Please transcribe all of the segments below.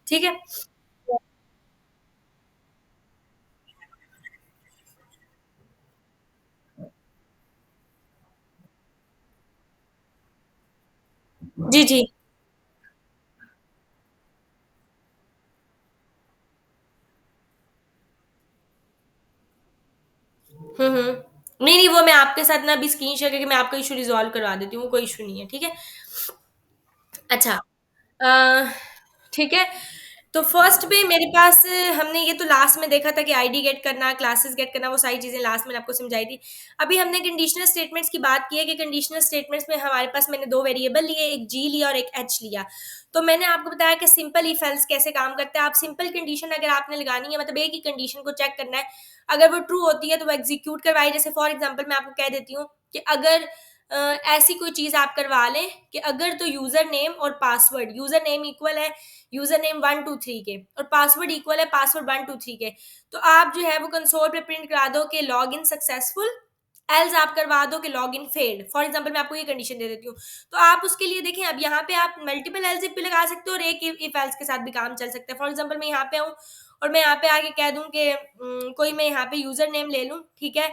ठीक है? जी, जी। हुँ, हुँ। नहीं, नहीं, वो मैं आपके साथ ना अभी स्क्रीन शेयर करके मैं आपका इश्यू रिज़ॉल्व करवा देती हूँ, कोई इश्यू नहीं है, ठीक है? अच्छा, अ, ठीक है। तो फर्स्ट पे मेरे पास हमने ये तो लास्ट में देखा था कि आईडी गेट करना, क्लासेस गेट करना, वो सारी चीज़ें लास्ट में आपको समझाई थी। अभी हमने कंडीशनल स्टेटमेंट्स की बात की है कि कंडीशनल स्टेटमेंट्स में हमारे पास मैंने 2 वेरिएबल लिए, एक जी लिया और एक एच लिया। तो मैंने आपको बताया कि सिंपल इफ एल्स कैसे काम करता है। आप सिंपल कंडीशन अगर आपने लगानी है, मतलब एक ही कंडीशन को चेक करना है, अगर वो ट्रू होती है तो वो एग्ज़ीक्यूट करवाई। जैसे फॉर एग्ज़ाम्पल मैं आपको कह देती हूँ कि अगर ऐसी कोई चीज़ आप करवा लें कि अगर तो यूज़र नेम और पासवर्ड, यूज़र नेम इक्वल है यूज़र नेम 123 के और पासवर्ड इक्वल है पासवर्ड 123 के, तो आप जो है वो कंसोल पे प्रिंट करा दो कि लॉग इन सक्सेसफुल, एल्स आप करवा दो कि log in failed. For example मैं आपको ये कंडीशन दे देती हूँ। तो आप उसके लिए देखें, अब यहाँ पे आप मल्टीपल एल्स भी लगा सकते हो और एक इफ एल्स के साथ भी काम चल सकता है। फॉर एग्जाम्पल मैं यहाँ पे आऊँ और मैं यहाँ पे आके कह दूँ कि कोई मैं यहाँ पे यूज़र नेम ले लूँ, ठीक है,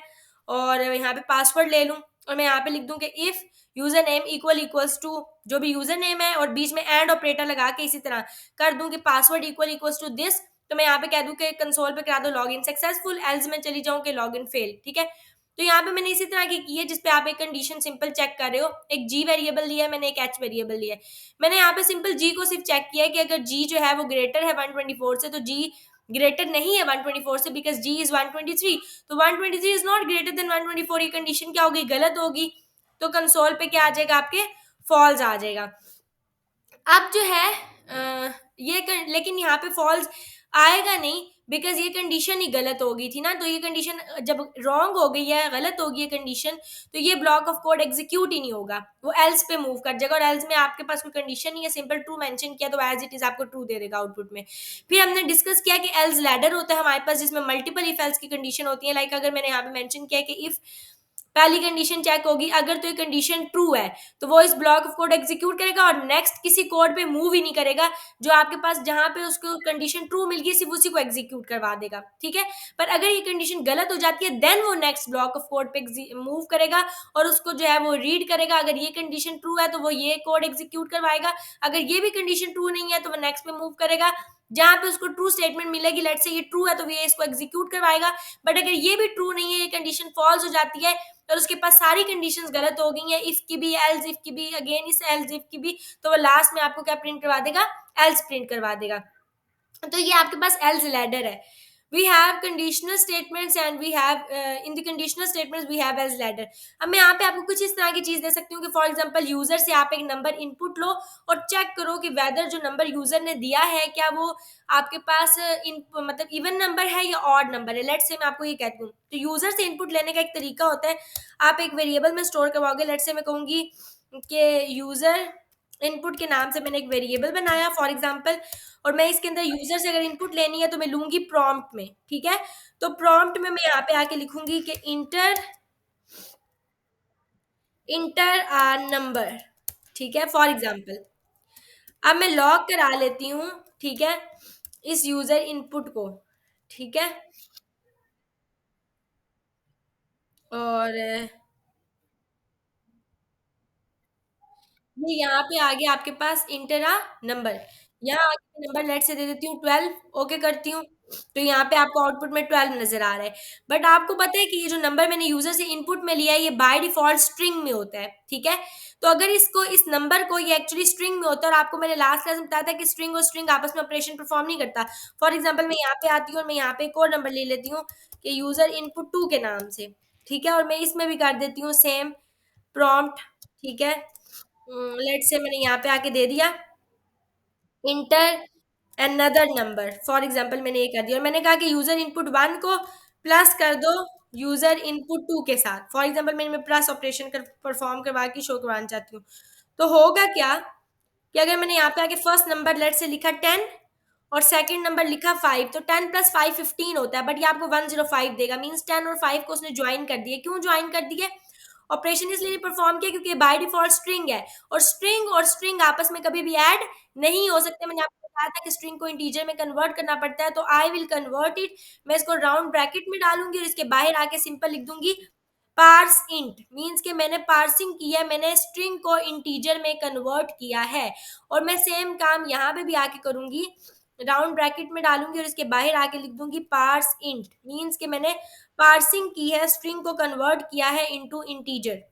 और यहाँ पे पासवर्ड ले लूँ और मैं यहाँ पे लिख दूँ कि if user name equals to जो भी यूजर नेम है और बीच में एंड ऑपरेटर लगा के इसी तरह कर दूं कि पासवर्ड इक्वल्स टू दिस, तो मैं यहाँ पे कह दूं कि कंसोल पे करा दो लॉग इन सक्सेसफुल, एल्स में चली जाऊं कि लॉग इन फेल, ठीक है। तो यहाँ पे मैंने इसी तरह की है जिसपे आप एक कंडीशन सिंपल चेक कर रहे हो, एक जी वेरिएबल लिया है मैंने, एक एच वेरिएबल लिया है। मैंने यहाँ पे सिंपल जी को सिर्फ चेक किया है कि अगर जी जो है वो ग्रेटर है 124 से, तो जी ग्रेटर नहीं है 124 से बिकॉज जी इज 123, तो 123 इज नॉट ग्रेटर देन 124। ये कंडीशन क्या होगी, गलत होगी। तो कंसोल पे क्या आ जाएगा आपके, फॉल्स आ जाएगा। अब जो है लेकिन यहाँ पे फॉल्स आएगा नहीं बिकॉज ये कंडीशन ही गलत हो गई थी ना। तो ये कंडीशन जब रॉन्ग हो गई है, गलत हो गई है कंडीशन, तो ये ब्लॉक ऑफ कोड एग्जीक्यूट ही नहीं होगा, वो एल्स पे मूव कर जाएगा और एल्स में आपके पास कोई कंडीशन नहीं है, सिंपल ट्रू मेंशन किया तो एज इट इज आपको ट्रू दे देगा आउटपुट में। फिर हमने डिस्कस किया कि एल्स लैडर होता है हमारे पास जिसमें मल्टीपल इफ एल्स की कंडीशन होती है। लाइक अगर मैंने यहाँ पे मेंशन किया कि इफ पहली कंडीशन चेक होगी, अगर तो ये कंडीशन ट्रू है तो वो इस ब्लॉक ऑफ कोड एग्जीक्यूट करेगा और नेक्स्ट किसी कोड पे मूव ही नहीं करेगा। जो आपके पास जहां पे उसको कंडीशन ट्रू मिल गई सिर्फ उसी को एग्जीक्यूट करवा देगा, ठीक है। पर अगर ये कंडीशन गलत हो जाती है देन वो नेक्स्ट ब्लॉक ऑफ कोड पे मूव करेगा और उसको जो है वो रीड करेगा। अगर ये कंडीशन ट्रू है तो वो ये कोड एग्जीक्यूट करवाएगा, अगर ये भी कंडीशन ट्रू नहीं है तो वो नेक्स्ट पे मूव करेगा जहां पे उसको ट्रू स्टेटमेंट मिलेगी। लेट्स से ये ट्रू है तो ये इसको एग्जीक्यूट करवाएगा। बट अगर ये भी ट्रू नहीं है, ये कंडीशन फॉल्स हो जाती है और उसके पास सारी कंडीशंस गलत हो गई हैं, इफ की भी, एल्स इफ की भी, अगेन इस एल्स इफ की भी, तो वो लास्ट में आपको क्या प्रिंट करवा देगा, एल्स प्रिंट करवा देगा। तो ये आपके पास एल्स लैडर है। We have conditional statements and we have in the conditional statements we have else ladder. अब मैं यहाँ पे आपको कुछ इस तरह की चीज दे सकती हूँ कि फॉर एग्जांपल यूजर से आप एक नंबर इनपुट लो और चेक करो कि वेदर जो नंबर यूजर ने दिया है क्या वो आपके पास इन मतलब इवन नंबर है या ऑड नंबर है। लेट्स से मैं आपको ये कहती हूँ, तो यूजर से इनपुट लेने का एक तरीका होता है, आप एक वेरिएबल में स्टोर करवाओगे। लेट्स से मैं कहूंगी कि यूजर इनपुट के नाम से मैंने एक वेरिएबल बनाया फॉर एग्जांपल, और मैं इसके अंदर यूजर से अगर इनपुट लेनी है तो मैं लूंगी प्रॉम्प्ट में, ठीक है। तो प्रॉम्प्ट में मैं यहाँ पे आके लिखूंगी कि इंटर इंटर आ नंबर, ठीक है, फॉर एग्जांपल। अब मैं लॉग करा लेती हूँ, ठीक है, इस यूजर इनपुट को, ठीक है। और ये यहाँ पे आ गया आपके पास इंटरा नंबर। यहाँ आगे नंबर लेट से दे देती हूँ 12, ओके करती हूँ। तो यहाँ पे आपको आउटपुट में 12 नजर आ रहा है। बट आपको पता है कि ये जो नंबर मैंने यूजर से इनपुट में लिया है ये बाय डिफॉल्ट स्ट्रिंग में होता है, ठीक है। तो अगर इसको इस नंबर को ये एक्चुअली स्ट्रिंग में होता है और आपको मैंने लास्ट क्लास में बताया था कि स्ट्रिंग और स्ट्रिंग आपस में ऑपरेशन परफॉर्म नहीं करता। फॉर एग्जाम्पल मैं यहाँ पे आती हूँ और मैं यहाँ पे एक और नंबर ले लेती हूँ कि यूजर इनपुट 2 के नाम से, ठीक है, और मैं इसमें भी कर देती हूँ सेम प्रॉम्प्ट, ठीक है। लेट से मैंने यहाँ पे आके दे दिया inter another number, for example मैंने ये कर दिया और मैंने कहा कि यूजर इनपुट 1 को प्लस कर दो यूजर इनपुट 2 के साथ। फॉर एग्जांपल मैं प्लस ऑपरेशन कर परफॉर्म करवा के शो करवाना चाहती हूँ। तो होगा क्या कि अगर मैंने यहाँ पे आके फर्स्ट नंबर लेट से लिखा 10 और सेकंड नंबर लिखा 5, तो 10 प्लस 5 15 होता है, बट ये आपको 105 देगा। मींस 10 और 5 को उसने ज्वाइन कर दिया। क्यों ज्वाइन कर दिया, ऑपरेशन इसलिए परफॉर्म किया क्योंकि बाय डिफॉल्ट स्ट्रिंग है और स्ट्रिंग आपस में कभी भी ऐड नहीं हो सकते। मैंने बताया था कि स्ट्रिंग को इंटीजर में कन्वर्ट करना पड़ता है, तो आई विल कन्वर्ट इट। मैं इसको राउंड ब्रैकेट में डालूंगी और इसके बाहर आके सिंपल लिख दूंगी पार्स इंट, मीन्स कि मैंने पार्सिंग किया है, मैंने स्ट्रिंग को इंटीजर में कन्वर्ट किया है। और मैं सेम काम यहाँ पे भी आके करूंगी, राउंड ब्रैकेट में डालूंगी और इसके बाहर आके लिख दूंगी पार्स इंट, मीन्स कि मैंने पार्सिंग की है, स्ट्रिंग को कन्वर्ट किया है इनटू इंटीजर।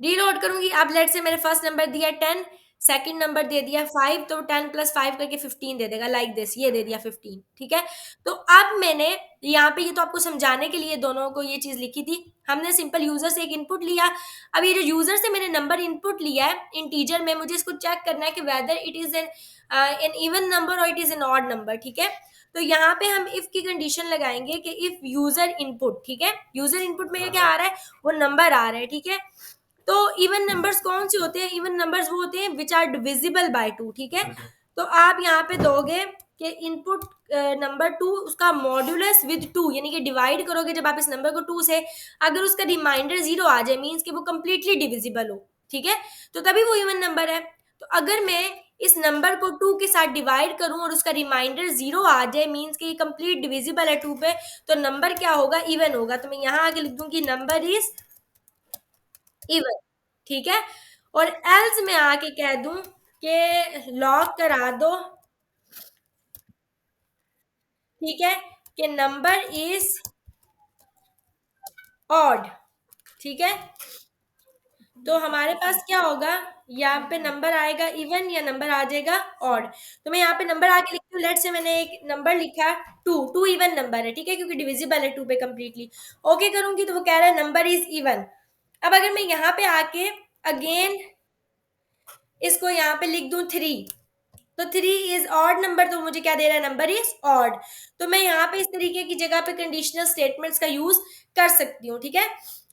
रीलोड करूंगी। अब लेट से मैंने फर्स्ट नंबर दिया 10, सेकंड नंबर दे दिया 5, तो 10 प्लस 5 करके 15 दे देगा, लाइक दिस, ये दे दिया 15। ठीक है, तो अब मैंने यहाँ पे, ये तो आपको समझाने के लिए दोनों को ये चीज लिखी थी, हमने सिंपल यूजर से एक इनपुट लिया। अब ये जो यूजर से मैंने नंबर इनपुट लिया है इंटीजर में, मुझे इसको चेक करना है कि whether it is an an even number और it is an odd number. ठीक है, तो यहाँ पे हम इफ की कंडीशन लगाएंगे कि इफ यूजर इनपुट, ठीक है, यूजर इनपुट में क्या आ रहा है, वो नंबर आ रहा है। ठीक है, तो इवन नंबर्स कौन से होते हैं, इवन नंबर्स वो होते हैं which are divisible by two. ठीक है, तो आप यहाँ पे दोगे कि इनपुट नंबर 2 उसका मॉड्यूलस विद 2, यानी कि डिवाइड करोगे जब आप इस नंबर को 2 से, अगर उसका रिमाइंडर 0 आ जाए, मीन्स कि वो कंप्लीटली डिविजिबल हो। ठीक है, तो तभी वो इवन नंबर है। तो अगर मैं इस नंबर को 2 के साथ डिवाइड करूं और उसका रिमाइंडर 0 आ जाए, मीन्स कि ये कंप्लीट डिविजिबल है 2 पे, तो नंबर क्या होगा, इवन होगा। तो मैं यहाँ आगे लिख दूंगी नंबर इज इवन। ठीक है, और एल्स में आके कह दूं कि लॉग करा दो, ठीक है, कि नंबर इज ऑड। ठीक है, तो हमारे पास क्या होगा, यहाँ पे नंबर आएगा इवन या नंबर आ जाएगा ऑड। तो मैं यहाँ पे नंबर आके लिखती हूँ, लेट से मैंने एक नंबर लिखा 2, 2 इवन नंबर है। ठीक है, क्योंकि डिविजिबल है 2 पे कंप्लीटली। ओके करूंगी तो वो कह रहा है नंबर इज इवन। अब अगर मैं यहाँ पे आके अगेन इसको यहाँ पे लिख दूं 3, तो 3 इज ऑड नंबर, तो मुझे क्या दे रहा है, नंबर इज ऑड। तो मैं यहाँ पे इस तरीके की जगह पे कंडीशनल स्टेटमेंट्स का यूज कर सकती हूँ। ठीक है,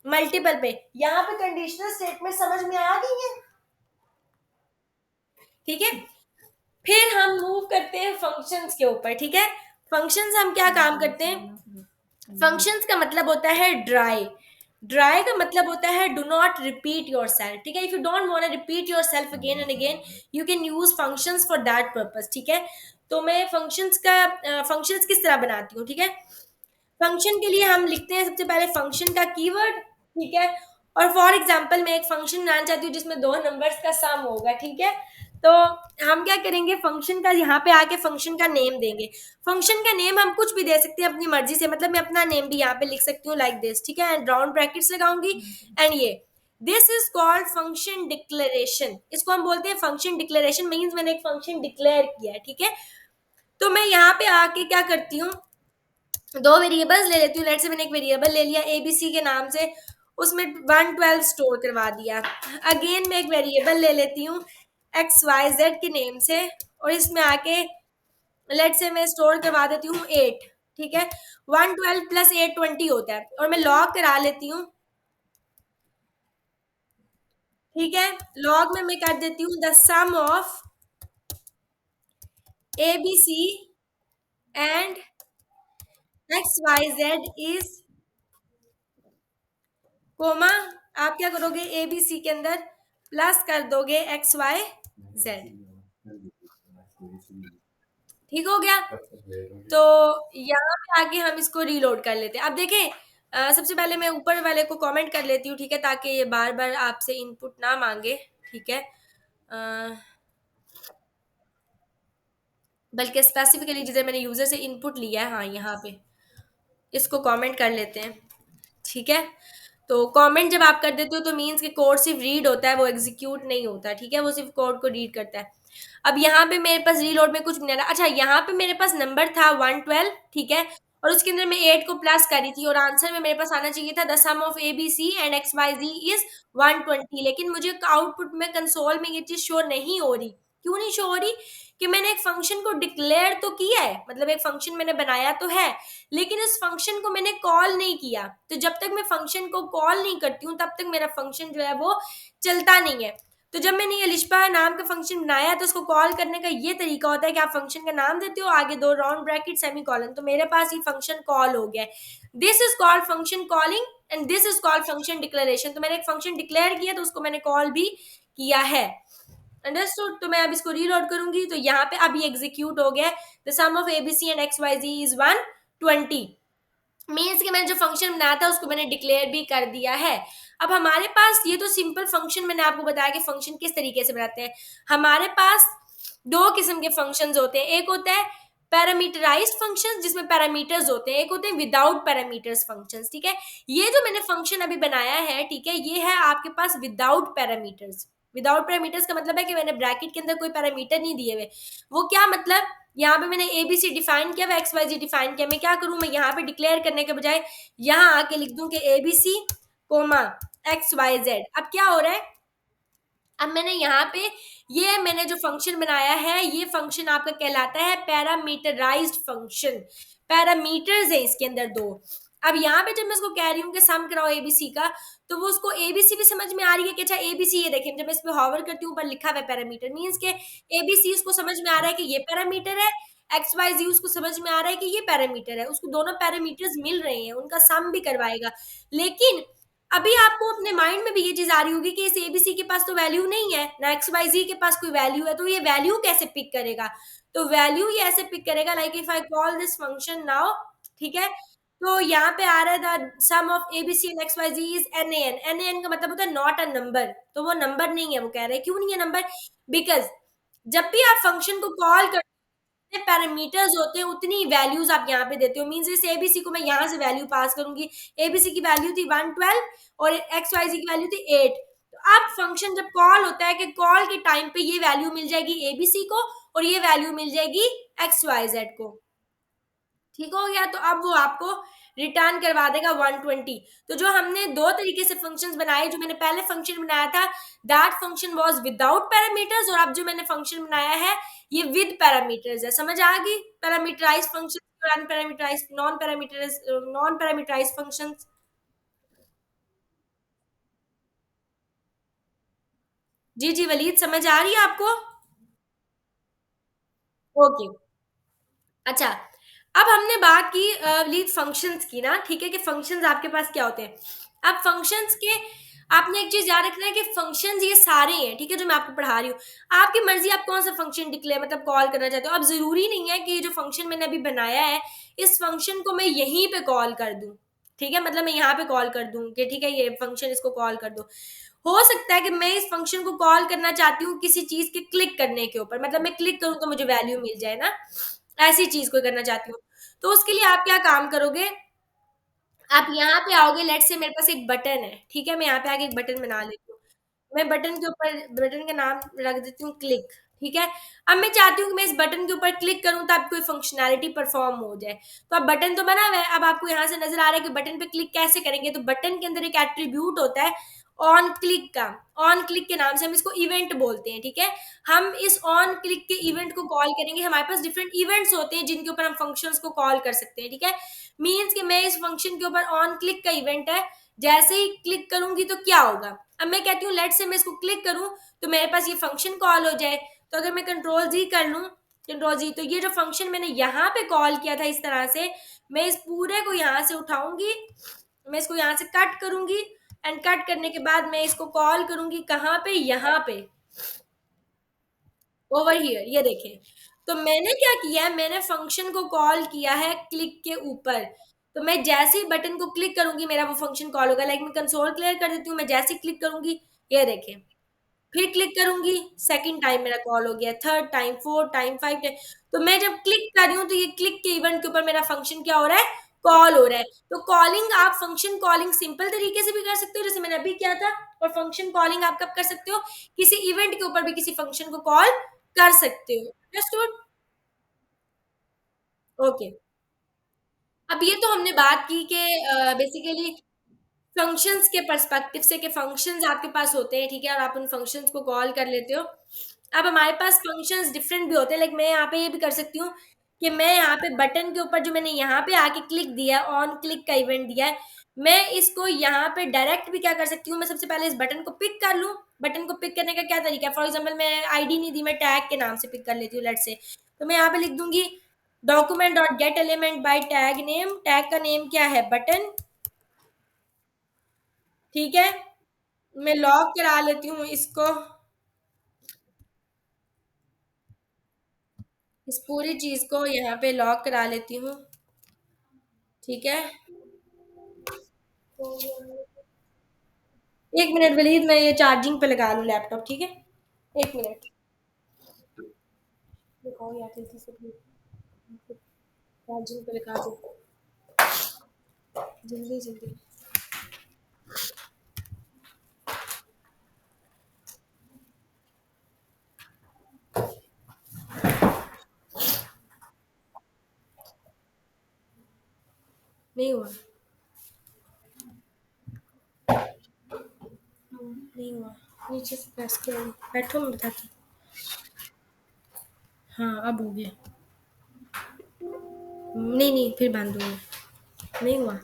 मल्टीपल पे यहाँ पे कंडीशनल स्टेटमेंट समझ में आ गई है। ठीक है, फिर हम मूव करते हैं फंक्शंस के ऊपर। ठीक है, फंक्शंस हम क्या काम करते हैं, फंक्शंस का मतलब होता है ड्राई। ड्राई का मतलब होता है do not repeat yourself. ठीक है, if you don't want to repeat yourself again and again, you can use functions for that purpose. ठीक है, तो मैं फंक्शंस किस तरह बनाती हूँ। ठीक है, फंक्शन के लिए हम लिखते हैं सबसे पहले फंक्शन का कीवर्ड। ठीक है, और फॉर एग्जांपल मैं एक फंक्शन बनाना चाहती हूँ जिसमें दो नंबर्स का सम होगा। ठीक है, तो हम क्या करेंगे, फंक्शन का यहाँ पे आके फंक्शन का नेम देंगे। फंक्शन का नेम हम कुछ भी दे सकते हैं अपनी मर्जी से, मतलब मैं अपना नेम भी यहाँ पे लिख सकती हूँ लाइक दिस। ठीक है, एंड राउंड ब्रैकेट्स लगाऊंगी एंड ये this is called function declaration. इसको हम बोलते हैं फंक्शन डिक्लेरेशन, मीन्स मैंने एक फंक्शन डिक्लेयर किया है। ठीक है, तो मैं यहाँ पे आके क्या करती हूँ, दो वेरिएबल्स ले लेती हूँ। लेट से मैंने एक वेरिएबल ले लिया एबीसी के नाम से, उसमें 112 स्टोर करवा दिया। अगेन मैं एक वेरिएबल ले लेती हूँ एक्स वाई जेड के नेम से, और इसमें आके लेट से मैं स्टोर करवा देती हूँ 8। ठीक है, 112 प्लस 8 20 होता है, और मैं लॉग करा लेती हूँ। ठीक है, लॉग में मैं कर देती हूँ the sum of A B C and X Y Z is comma, आप क्या करोगे, ए बी सी के अंदर प्लस कर दोगे एक्स वाई जेड। ठीक हो गया, तो यहाँ पे आगे हम इसको रीलोड कर लेते हैं। अब देखें, सबसे पहले मैं ऊपर वाले को कमेंट कर लेती हूँ। ठीक है, ताकि ये बार बार आपसे इनपुट ना मांगे। ठीक है, अ, बल्कि स्पेसिफिकली जिधर मैंने यूजर से इनपुट लिया है, हाँ यहाँ पे इसको कमेंट कर लेते हैं। ठीक है, तो कमेंट जब आप कर देते हो तो मीन्स कि कोड सिर्फ रीड होता है, वो एग्जीक्यूट नहीं होता। ठीक है, वो सिर्फ कोड को रीड करता है। अब यहाँ पे मेरे पास रीलोड में कुछ भी नहीं आ रहा। अच्छा, यहाँ पे मेरे पास नंबर था 112। ठीक है, और उसके अंदर मैं 8 को प्लस करी थी, और आंसर में मेरे पास आना चाहिए था the sum of A B C and X Y Z is 120। लेकिन मुझे आउटपुट में कंसोल में ये चीज शो नहीं हो रही। क्यों नहीं शो हो रही, कि मैंने एक फंक्शन को डिक्लेयर तो किया है, मतलब एक फंक्शन मैंने बनाया तो है, लेकिन उस फंक्शन को मैंने कॉल नहीं किया। तो जब तक मैं फंक्शन को कॉल नहीं करती हूँ तब तक मेरा फंक्शन जो है वो चलता नहीं है। तो जब मैंने ये लिस्पा नाम का फंक्शन बनाया तो उसको कॉल करने का ये तरीका होता है कि आप फंक्शन का नाम देते हो, आगे दो राउंड ब्रैकेट सेमीकोलन। तो मेरे पास ये फंक्शन कॉल हो गया है, this is called function calling and this is called function declaration. तो मैंने एक फंक्शन डिक्लेयर किया तो उसको मैंने कॉल भी किया है। अंडरस्टूड? तो मैं अब इसको रीलोड करूंगी, तो यहाँ पे अब ये एग्जीक्यूट हो गया। The sum of ABC and X Y Z is 120। Means कि मैंने जो फंक्शन बनाया था उसको मैंने डिक्लेयर भी कर दिया है। अब हमारे पास ये तो सिंपल फंक्शन, मैंने आपको बताया कि फंक्शन किस तरीके से बनाते हैं। हमारे पास दो किस्म के फंक्शंस होते हैं, एक होता है पैरामीटराइज्ड फंक्शंस जिसमें पैरामीटर्स होते हैं, एक होते हैं विदाउट पैरामीटर्स फंक्शंस, ठीक है। ये जो मैंने फंक्शन अभी बनाया है, ठीक है, ये है आपके पास विदाउट पैरामीटर्स। विदाउट पैरामीटर्स का मतलब है कि मैंने ब्रैकेट के अंदर कोई पैरामीटर नहीं दिए हुए। वो क्या मतलब, यहाँ पे मैंने एबीसी डिफाइन किया, एक्स वाई जी डिफाइन किया। मैं क्या करूं, मैं यहाँ पे डिक्लेयर करने के बजाय यहाँ आके लिख दूं कि ABC comma X Y Z. अब क्या हो रहा है, अब मैंने यहाँ पे ये मैंने जो फंक्शन बनाया है, ये फंक्शन आपका कहलाता है पैरामीटराइज्ड फंक्शन। पैरामीटर्स है इसके अंदर दो। अब यहाँ पे जब मैं उसको कह रही हूँ कि सम कराओ एबीसी का, तो वो उसको एबीसी भी समझ में आ रही है कि अच्छा एबीसी, ये देखें जब मैं इस पे हॉवर करती हूँ ऊपर लिखा हुआ है पैरामीटर, मींस के एबीसी उसको समझ में आ रहा है कि ये पैरामीटर है। एक्स वाई जी उसको समझ में आ रहा है कि ये पैरामीटर है, उसको दोनों पैरामीटर्स मिल रहे हैं, उनका सम भी करवाएगा। लेकिन अभी आपको अपने माइंड में भी ये चीज आ रही होगी कि इस एबीसी के पास तो वैल्यू नहीं है ना, एक्स वाई जी के पास कोई वैल्यू है, तो ये वैल्यू कैसे पिक करेगा। तो वैल्यू ये ऐसे पिक करेगा, like if I call this function now, ठीक है। तो यहाँ पे आ रहा है the sum of ABC and X Y Z is N A N. N A N का मतलब होता है नॉट अ नंबर, तो वो नंबर नहीं है। वो कह रहे हैं क्यों नहीं है नंबर, बिकॉज जब भी आप फंक्शन को कॉल कर पैरामीटर्स होते हैं उतनी वैल्यूज आप यहाँ पे देते हो। मींस इस एबीसी को मैं यहाँ से वैल्यू पास करूंगी, एबीसी की वैल्यू थी 112 और एक्स वाई जी की वैल्यू थी 8। तो अब फंक्शन जब कॉल होता है कि कॉल के टाइम पे ये वैल्यू मिल जाएगी एबीसी को और ये वैल्यू मिल जाएगी एक्स वाई जेड को। ठीक हो गया, तो अब वो आपको रिटर्न करवा देगा 120। तो जो हमने दो तरीके से फंक्शंस बनाए, जो मैंने पहले फंक्शन बनाया था that function was without parameters, और अब जो मैंने फंक्शन बनाया है ये विद पैरामीटर्स है। समझ आ गई पैरामीटराइज फंक्शन और अनपैरामीटराइज नॉन पैरामीटराइज फंक्शंस। जी जी वलीद, समझ आ रही है आपको? ओके। अच्छा, अब हमने बात की लीड फंक्शंस की ना, ठीक है, कि फंक्शंस आपके पास क्या होते हैं। अब फंक्शंस के आपने एक चीज याद रखना है कि फंक्शंस ये सारे हैं, ठीक है, जो मैं आपको पढ़ा रही हूँ। आपकी मर्जी आप कौन सा फंक्शन डिक्लेयर मतलब कॉल करना चाहते हो। अब जरूरी नहीं है कि ये जो फंक्शन मैंने अभी बनाया है इस फंक्शन को मैं यहीं पे कॉल कर दूं, ठीक है, मतलब मैं यहाँ पे कॉल कर दूं कि ठीक है ये फंक्शन इसको कॉल कर दो। हो सकता है कि मैं इस फंक्शन को कॉल करना चाहती हूँ किसी चीज के क्लिक करने के ऊपर, मतलब मैं क्लिक करूँ तो मुझे वैल्यू मिल जाए ना, ऐसी चीज को करना चाहती हूँ। तो उसके लिए आप क्या काम करोगे, आप यहाँ पे आओगे, लेट से मेरे पास एक बटन है, ठीक है, मैं यहाँ पे आके एक बटन बना लेती हूँ। मैं बटन के ऊपर बटन का नाम रख देती हूँ क्लिक, ठीक है। अब मैं चाहती हूँ कि मैं इस बटन के ऊपर क्लिक करूँ ताकि कोई फंक्शनैलिटी परफॉर्म हो जाए। तो अब बटन तो बना हुआ है, अब आपको यहाँ से नजर आ रहा है कि बटन पे क्लिक कैसे करेंगे। तो बटन के अंदर एक एट्रीब्यूट होता है ऑन क्लिक का। ऑन क्लिक के नाम से हम इसको इवेंट बोलते हैं, ठीक है। हम इस ऑन क्लिक के इवेंट को कॉल करेंगे, हमारे पास डिफरेंट इवेंट्स होते हैं जिनके ऊपर हम फंक्शंस को कॉल कर सकते हैं, ठीक है। मीन्स कि मैं इस फंक्शन के ऊपर ऑन क्लिक का इवेंट है, जैसे ही क्लिक करूंगी तो क्या होगा। अब मैं कहती हूँ लेट से मैं इसको क्लिक करूं तो मेरे पास ये फंक्शन कॉल हो जाए। तो अगर मैं कंट्रोल जी कर लूं, कंट्रोल जी, तो ये जो फंक्शन मैंने यहाँ पे कॉल किया था इस तरह से, मैं इस पूरे को यहाँ से उठाऊंगी, मैं इसको यहाँ से कट करूंगी एंड कट करने के बाद मैं इसको कॉल करूंगी कहाँ पे, यहाँ पे, ओवर हियर, ये देखें। तो मैंने क्या किया है, मैंने फंक्शन को कॉल किया है क्लिक के ऊपर। तो मैं जैसे ही बटन को क्लिक करूंगी मेरा वो फंक्शन कॉल होगा। लाइक मैं कंसोल क्लियर कर देती हूँ, मैं जैसे ही क्लिक करूंगी, ये देखें, फिर क्लिक करूंगी, सेकंड टाइम मेरा कॉल हो गया, third time, fourth time, five time. तो मैं जब क्लिक कर रही हूँ तो ये क्लिक के इवेंट के ऊपर मेरा फंक्शन क्या हो रहा है, कॉल हो रहा है। तो कॉलिंग, आप फंक्शन कॉलिंग सिंपल तरीके से भी कर सकते हो जैसे मैंने अभी किया था, और फंक्शन कॉलिंग आप कब कर सकते हो, किसी इवेंट के ऊपर भी किसी फंक्शन को कॉल कर सकते हो। अंडरस्टूड? ओके। अब ये तो हमने बात की कि बेसिकली फंक्शंस के पर्सपेक्टिव से, कि फंक्शंस आपके पास होते हैं, ठीक है, और आप उन फंक्शंस को कॉल कर लेते हो। अब हमारे पास फंक्शंस डिफरेंट भी होते हैं। लाइक मैं यहाँ पे ये भी कर सकती हूँ कि मैं यहाँ पे बटन के ऊपर जो मैंने यहाँ पे आके क्लिक दिया है, ऑन क्लिक का इवेंट दिया है, मैं इसको यहाँ पे डायरेक्ट भी क्या कर सकती हूँ, मैं सबसे पहले इस बटन को पिक कर लूँ। बटन को पिक करने का क्या तरीका है, फॉर एग्जाम्पल मैं आईडी नहीं दी, मैं टैग के नाम से पिक कर लेती हूँ लेट से। तो मैं यहाँ पे लिख दूंगी document dot gate element by tag name, tag का नेम क्या है, बटन, ठीक है। मैं लॉक करा लेती हूँ इसको, इस पूरी चीज को यहाँ पे लॉक करा लेती हूँ। ठीक है। 1 मिनट वलीद, मैं ये चार्जिंग पे लगा लूँ लैपटॉप, ठीक है। 1 मिनट। दिखाओ यार जल्दी से please। चार्जिंग पे लगा दो, जल्दी जल्दी। नहीं हुआ, नहीं हुआ। नीचे से प्रेस करो, बैठो मैं बताती हूँ। हाँ अब हो गया। नहीं नहीं, फिर बांधूंगी। नहीं हुआ।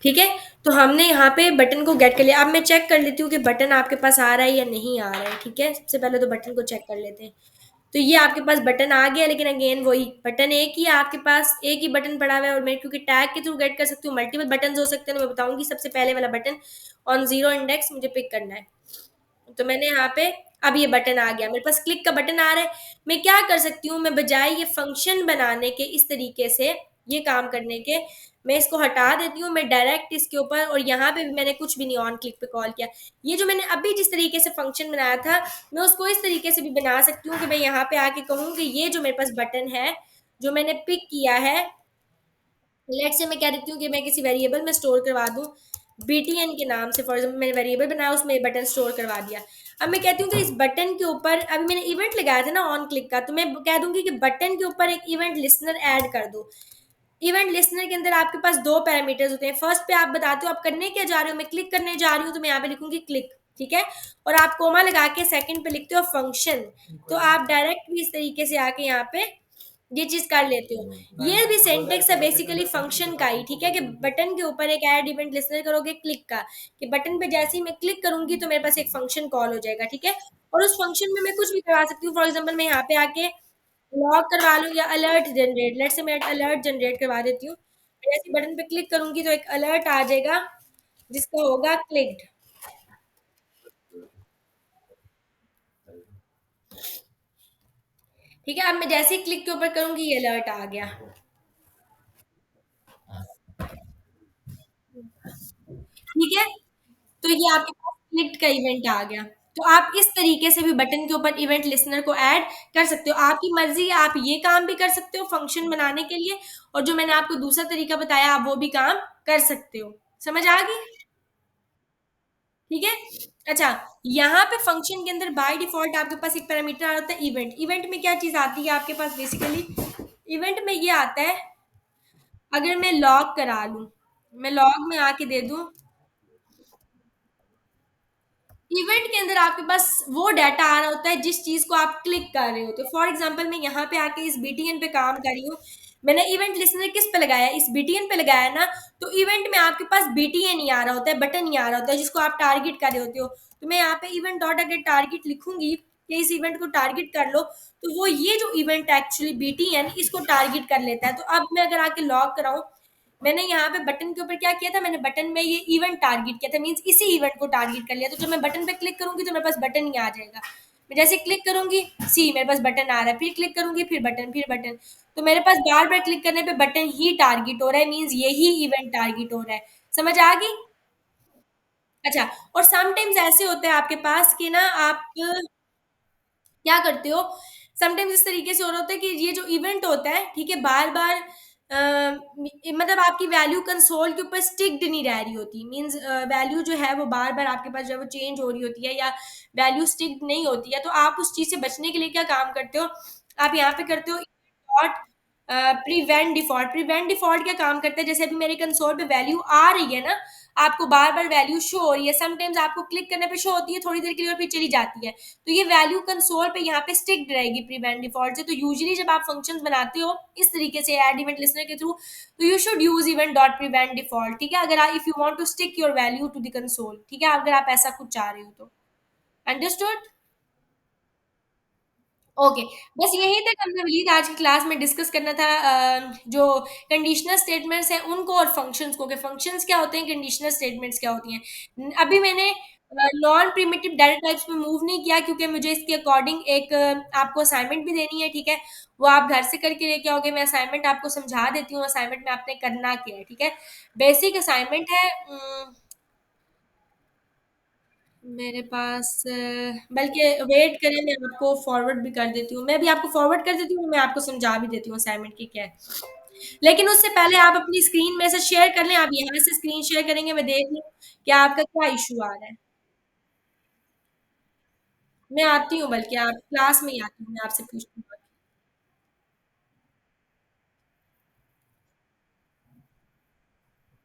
ठीक है। तो हमने यहाँ पे बटन को गेट कर लिया। अब मैं चेक कर लेती हूँ कि बटन आपके पास आ रहा है या नहीं आ रहा है। ठीक है, सबसे पहले तो बटन को चेक कर लेते हैं। तो ये आपके पास बटन आ गया, लेकिन अगेन वही बटन एक ही है आपके पास, एक ही बटन पड़ा हुआ है। और मैं क्योंकि टैग के थ्रू गेट कर सकती हूँ, मल्टीपल बटन हो सकते हैं, तो मैं बताऊंगी सबसे पहले वाला बटन ऑन जीरो इंडेक्स मुझे पिक करना है। तो मैंने यहाँ पे, अब ये बटन आ गया मेरे पास, क्लिक का बटन आ रहा है। मैं क्या कर सकती हूँ, मैं बजाय ये फंक्शन बनाने के, इस तरीके से ये काम करने के, मैं इसको हटा देती हूँ। मैं डायरेक्ट इसके ऊपर, और यहाँ पे भी मैंने कुछ भी नहीं ऑन क्लिक पे कॉल किया। ये जो मैंने अभी जिस तरीके से फंक्शन बनाया था, मैं उसको इस तरीके से भी बना सकती हूँ कि मैं यहाँ पे आके कहूँ कि ये जो मेरे पास बटन है, जो मैंने पिक किया है, लेट से मैं कह देती हूँ कि मैं किसी वेरिएबल में स्टोर करवा दूँ बीटीएन के नाम से। फॉर एग्जाम्पल मैंने वेरिएबल बनाया, उसमें ये बटन स्टोर करवा दिया। अब मैं कहती हूँ कि इस बटन के ऊपर, अभी मैंने इवेंट लगाया था ना ऑन क्लिक का, तो मैं कह दूंगी कि बटन के ऊपर एक इवेंट लिसनर ऐड कर दो। इवेंट लिसनर के अंदर आपके पास दो पैरामीटर्स होते हैं। फर्स्ट पे आप बताते हो आप करने क्या जा रहे हो, मैं क्लिक करने जा रही हूँ, तो मैं यहाँ पे लिखूंगी क्लिक। ठीक है। और आप कोमा लगा के सेकंड पे लिखते हो फंक्शन। तो आप डायरेक्ट भी इस तरीके से आके यहाँ पे ये चीज कर लेते हो। ये भी सिंटेक्स है बेसिकली फंक्शन का ही। ठीक है, कि बटन के ऊपर एक ऐड इवेंट लिसनर करोगे क्लिक का, कि बटन पे जैसे ही मैं क्लिक करूंगी तो मेरे पास एक फंक्शन कॉल हो जाएगा। ठीक है। और उस फंक्शन में मैं कुछ भी करा सकती हूँ। फॉर एग्जाम्पल मैं यहाँ पे आके लॉक करवा लूँ, या अलर्ट जनरेट, लेट से मैं अलर्ट जनरेट करवा देती हूँ। जैसे बटन पे क्लिक करूंगी तो एक अलर्ट आ जाएगा जिसका होगा क्लिक्ड। ठीक है। अब मैं जैसे ही क्लिक के ऊपर करूंगी ये अलर्ट आ गया। ठीक है। तो ये आपके पास क्लिक्ड का इवेंट आ गया। तो आप इस तरीके से भी बटन के ऊपर इवेंट लिसनर को ऐड कर सकते हो। आपकी मर्जी है, आप ये काम भी कर सकते हो फंक्शन बनाने के लिए, और जो मैंने आपको दूसरा तरीका बताया आप वो भी काम कर सकते हो। समझ आ गई? ठीक है। अच्छा, यहाँ पे फंक्शन के अंदर बाय डिफॉल्ट आपके पास एक पैरामीटर आ जाता है इवेंट। इवेंट में क्या चीज आती है आपके पास बेसिकली, इवेंट में ये आता है, अगर मैं लॉग करा लूं, मैं लॉग में आके दे दूं, इवेंट के अंदर आपके पास वो डाटा आ रहा होता है जिस चीज को आप क्लिक कर रहे होते हो। फॉर एग्जांपल मैं यहाँ पे आके इस बीटीएन पे काम कर रही हूँ, मैंने इवेंट लिसनर किस पे लगाया, इस बीटीएन पे लगाया ना। तो इवेंट में आपके पास बीटीएन ही आ रहा होता है, बटन ही आ रहा होता है जिसको आप टारगेट कर रहे होते हो। तो मैं यहाँ पे इवेंट डॉट अगर टारगेट लिखूंगी कि इस इवेंट को टारगेट कर लो, तो वो ये जो इवेंट एक्चुअली बीटीएन इसको टारगेट कर लेता है। तो अब मैं अगर आके लॉग कराऊं, मैंने यहाँ पे बटन के ऊपर क्या किया था, मैंने बटन में ये इवेंट टारगेट किया था, मींस इसी इवेंट को टारगेट कर लिया। तो जब मैं बटन पे क्लिक करूंगी तो मेरे पास बटन ही आ जाएगा। मैं जैसे क्लिक करूंगी, सी मेरे पास बटन आ रहा है, फिर क्लिक करूंगी, फिर बटन, फिर बटन। तो मेरे पास बार बार क्लिक करने पे बटन ही टारगेट हो रहा है, मीन्स यही इवेंट टारगेट हो रहा है। समझ आ गई? अच्छा, और समटाइम्स ऐसे होते हैं आपके पास कि ना आप क्या करते हो, समटाइम्स इस तरीके से हो रहा होता है कि ये जो इवेंट होता है, ठीक है, बार बार मतलब आपकी वैल्यू कंसोल के ऊपर स्टिक्ड नहीं रह रही होती। मींस वैल्यू जो है वो बार बार आपके पास जो है वो चेंज हो रही होती है, या वैल्यू स्टिक्ड नहीं होती है। तो आप उस चीज से बचने के लिए क्या काम करते हो, आप यहाँ पे करते हो dot prevent default. Prevent default क्या काम करता है, जैसे अभी मेरे कंसोल पे वैल्यू आ रही है ना, आपको बार बार वैल्यू शो हो रही है, समटाइम्स आपको क्लिक करने पे शो होती है थोड़ी देर के लिए और फिर चली जाती है। तो ये वैल्यू कंसोल पे यहाँ पे स्टिक रहेगी प्रीवेंट डिफॉल्ट से। तो यूजुअली जब आप फंक्शंस बनाते हो इस तरीके से ऐड इवेंट लिसनर के थ्रू, तो you should use event dot prevent default. ठीक है, अगर आप if you want to stick your value to the console, ठीक है, अगर आप ऐसा कुछ चाह रहे हो तो। अंडरस्टूड? ओके, बस यहीं तक हमने विलीन आज की क्लास में डिस्कस करना था जो कंडीशनल स्टेटमेंट्स हैं उनको और फंक्शंस को, कि फंक्शंस क्या होते हैं, कंडीशनल स्टेटमेंट्स क्या होती हैं। अभी मैंने नॉन प्रिमिटिव डाटा टाइप्स में मूव नहीं किया क्योंकि मुझे इसके अकॉर्डिंग एक आपको असाइनमेंट भी देनी है, ठीक है? वो आप घर से करके लेके आओगे, मैं असाइनमेंट आपको समझा देती हूँ, असाइनमेंट में आपने करना क्या है, ठीक है? बेसिक असाइनमेंट है मेरे पास बल्कि वेट करें, मैं आपको फॉरवर्ड भी कर देती हूँ। मैं भी आपको फॉरवर्ड कर देती हूँ, मैं आपको समझा भी देती हूँ असाइनमेंट की क्या है। लेकिन उससे पहले आप अपनी स्क्रीन में से शेयर कर लें, आप यहाँ से स्क्रीन शेयर करेंगे, मैं देख लूँ कि आपका क्या इश्यू आ रहा है। मैं आती हूँ, बल्कि आप क्लास में ही आती हूँ, मैं आपसे पूछती हूँ।